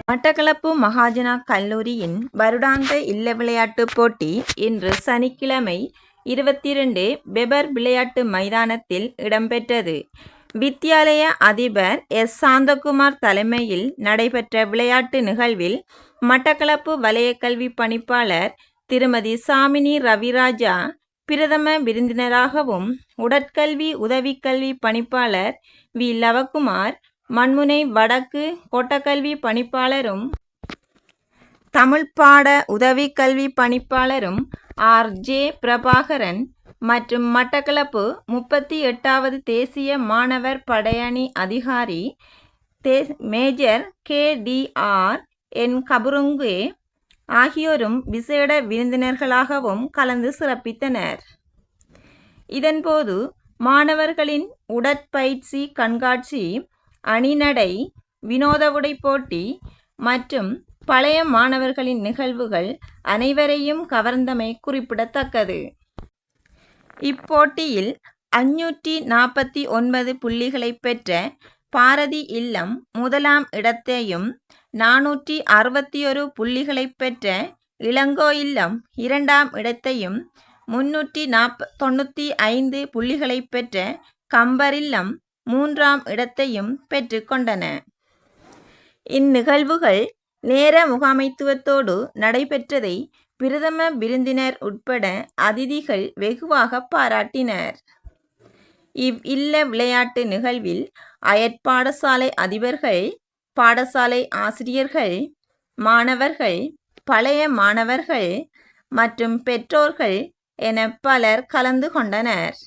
மட்டக்களப்பு மகாஜனா கல்லூரியின் வருடாந்த இல்ல விளையாட்டுப் போட்டி இன்று சனிக்கிழமை 22 பெபர் விளையாட்டு மைதானத்தில் இடம்பெற்றது. வித்தியாலய அதிபர் எஸ். சாந்தகுமார் தலைமையில் நடைபெற்ற விளையாட்டு நிகழ்வில் மட்டக்களப்பு வலயக்கல்வி பணிப்பாளர் திருமதி சாமினி ரவிராஜா பிரதம விருந்தினராகவும், உடற்கல்வி உதவிக்கல்வி பணிப்பாளர் வி. லவகுமார், மண்முனை வடக்கு கோட்டக்கல்வி பணிப்பாளரும் தமிழ் பாட உதவிக்கல்வி பணிப்பாளரும் ஆர். ஜே. பிரபாகரன் மற்றும் மட்டக்களப்பு 38வது தேசிய மாணவர் படையணி அதிகாரி மேஜர் கே. டி. ஆர். என். கபுருங்கே ஆகியோரும் விசேட விருந்தினர்களாகவும் கலந்து சிறப்பித்தனர். இதன்போது மாணவர்களின் உடற்பயிற்சி கண்காட்சி, அணிநடை, வினோத உடை போட்டி மற்றும் பழைய மாணவர்களின் நிகழ்வுகள் அனைவரையும் கவர்ந்தமை குறிப்பிடத்தக்கது. இப்போட்டியில் 549 புள்ளிகளை பெற்ற பாரதி இல்லம் முதலாம் இடத்தையும், 461 புள்ளிகளை பெற்ற இளங்கோ இல்லம் இரண்டாம் இடத்தையும், 395 புள்ளிகளை பெற்ற கம்பர் இல்லம் மூன்றாம் இடத்தையும் பெற்று கொண்டன. இந்நிகழ்வுகள் நேர முகாமைத்துவத்தோடு நடைபெற்றதை பிரதம விருந்தினர் உட்பட அதிதிகள் வெகுவாக பாராட்டினர். இல்ல விளையாட்டு நிகழ்வில் அயற்பாடசாலை அதிபர்கள், பாடசாலை ஆசிரியர்கள், மாணவர்கள், பழைய மாணவர்கள் மற்றும் பெற்றோர்கள் என பலர் கலந்து கொண்டனர்.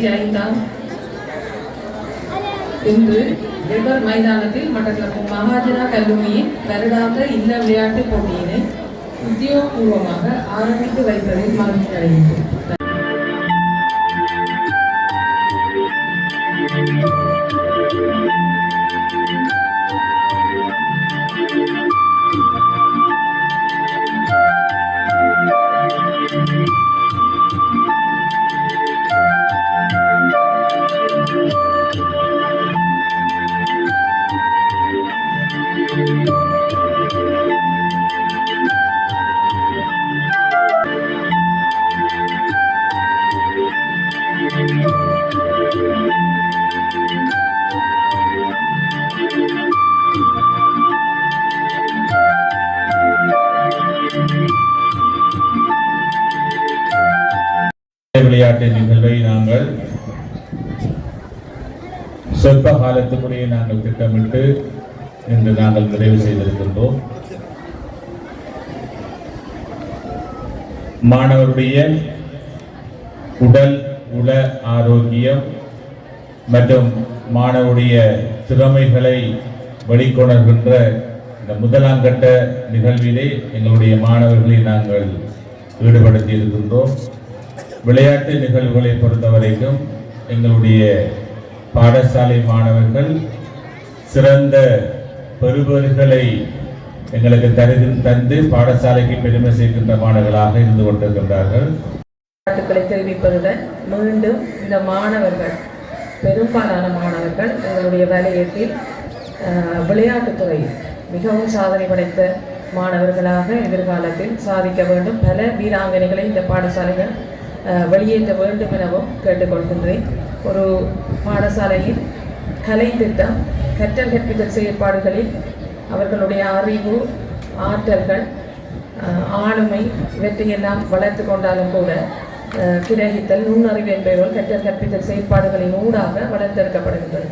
2025 இன்று வெபர் மைதானத்தில் மட்டக்களப்பு மகாஜனா கல்லூரியின் வருடாந்த இந்த விளையாட்டுப் போட்டியினை உத்தியோகபூர்வமாக ஆரம்பித்து வைப்பதில் மகிழ்ச்சி அடைகின்றேன். விளையாட்டு நிகழ்வை நாங்கள் சொற்ப காலத்துக்குரிய நாங்கள் திட்டமிட்டு இன்று நாங்கள் நிறைவு செய்திருக்கின்றோம். மாணவருடைய உடல் உள ஆரோக்கியம் மற்றும் மாணவருடைய திறமைகளை வெளிக்கொணர்கின்ற இந்த முதலாம் கட்ட நிகழ்விலே எங்களுடைய மாணவர்களை நாங்கள் ஈடுபடுத்தி இருக்கின்றோம். விளையாட்டு நிகழ்வுகளை பொறுத்தவரைக்கும் எங்களுடைய பாடசாலை மாணவர்கள் சிறந்த பெறுபவர்களை எங்களுக்கு தந்து பாடசாலைக்கு பெருமை சேர்க்கின்ற மாணவர்களாக இருந்து கொண்டிருக்கின்றார்கள். பாராட்டுக்களை தெரிவிப்பதுடன் மீண்டும் இந்த மாணவர்கள் பெரும்பாலான மாணவர்கள் எங்களுடைய வேலையத்தில் விளையாட்டுத்துறை மிகவும் சாதனை படைத்த மாணவர்களாக எதிர்காலத்தில் சாதிக்க வேண்டும். பல வீராங்கனைகளை இந்த பாடசாலைகள் வெளியேற்ற வேண்டும் எனவும் கேட்டுக்கொள்கின்றேன். ஒரு பாடசாலையில் கலை திட்டம் கற்றல் கற்பித்தல் செயற்பாடுகளில் அவர்களுடைய அறிவு ஆற்றல்கள் ஆளுமை இவற்றையெல்லாம் வளர்த்து கொண்டாலும் கூட கிரகித்தல் நுண்ணறிவு என்பவர்கள் கற்றல் கற்பித்தல் செயற்பாடுகளின் ஊடாக வளர்த்தெடுக்கப்படுகின்றது.